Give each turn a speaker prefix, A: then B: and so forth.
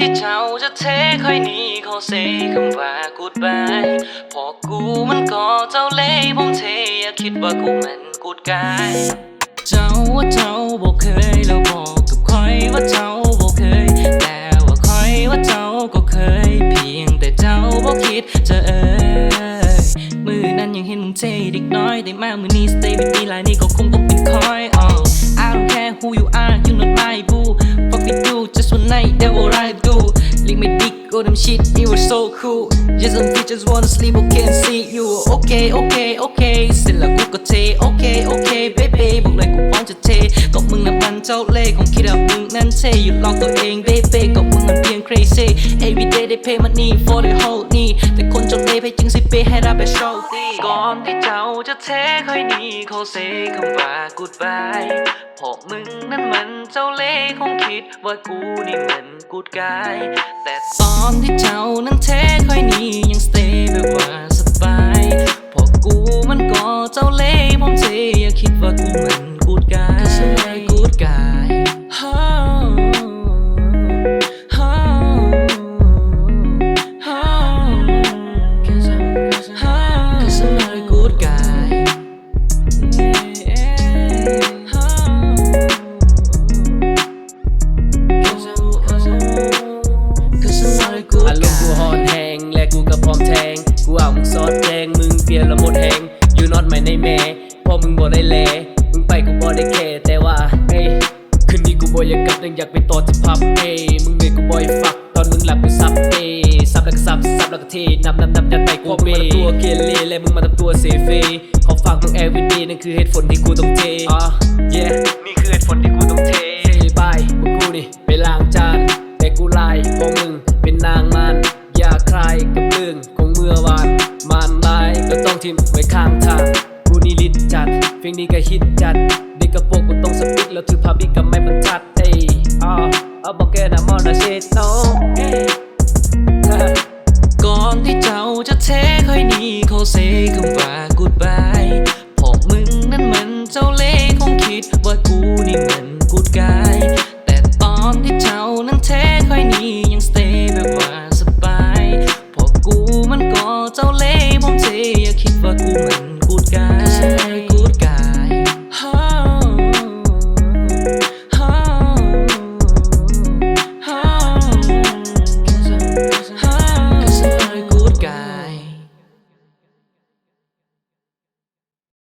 A: ที่เจ้าจะเทค่อยนี้เขาเซคำว่า goodbye พอกูมันก็เจ้าเล่ห์ผมเทอย่าคิดว่ากูมันกูดกายเจ้าว่าเจ้าบอกเคยแล้วบอกกับคอยว่าเจ้าบอกเคยแต่ว่าคอยว่าเจ้าก็เคยเพียงแต่เจ้าบอกคิดจะมือนั้นยังเห็นมึงเทเด็กน้อยแต่มามือนี้ stay with me ลายนี้ก็คงต้องเป็นคอย I don't care who you are you not my boo fuck with you just one night that what I do lick my dick all them shit it was so cool just some bitches wanna sleep okay and see you okay okay okay เสร็จแล้วกูก็เท okay okay baby บอกเลยกูพร้อมจะเทก็มึงน่ะมันเจ้าเล่ห์คงคิดว่ามึงนั้นเทอยู่ลองตัวเอง baby ก็มึงมันเพียง crazy every day they pay money for the whole need แต่คนเจ้าเล่ห์ให้จึงสิเปให้รับไปโชคดีก่อนที่เจ้าจะเทค่อยนี้เขาเซคำว่า goodbye พอมึงนั้นมันเจ้าเล่ห์คงคิดว่ากูนี่มันกูดกายแต่ตอนที่เจ้านั้นเทค่อยนี้ยัง stay แบบว่าสบายพอกูมันก็เจ้าเล่ห์ผมเทอย่าคิดว่ากูมันกูดกายกูดกาย
B: อารมณ์กูฮอนแหงและกูก็พร้อมแทงกูเอามึงซอดแจงมึงเปลี่ยนแล้วหมดแหง You not my nightmare พอมึงบ่ได้แลมึงไปกูบ่ได้แค่แต่ว่าเฮ้ยคืนนี้กูบ่อยากกลับยังอยากไปต่อที่พับเฮ้ยมึงเหนื่อยกูบ่อยฟักตอนมึงหลับกูซับเฮ้ยซับแล้วก็ซับแล้วก็เทนับยัดไปกูเบย์มึงมาทำตัวเกเรและมึงมาทำตัวเซเฟเขาฝากมึง everyday นั่นคือเหตุผลที่กูต้องเทyeah นี่คือเหตุผลที่กูต้องเทบายพวกกูนี่ไปล้างจานแต่กูไล่พวกมึงเป็นนางมันอย่าใครกับเรื่องของเมื่อวานมันได้ก็ต้องทิ้งไว้ข้างทางกูนี่ลิดจัดเพลงนี้ก็ฮิตจัดเด็กกระโปรงกูต้องสปิกแล้วถือพาบิกกับไม่บรรทัดเอ้ยบอกแกนะมอนาเชตโน
A: ก่อนที่เจ้าจะเทค่อยนี้เขาเซคำว่า goodbye พอมึงนั้นมันเจ้าเล่ห์คงคิดว่ากูนี่มันกูดกายแต่ตอนที่เจ้านั้นเทค่อยนี้ยัง stay แบบว่าสบายพอกูมันก็เจ้าเล่ห์ผมเทอย่าคิดว่ากูมัน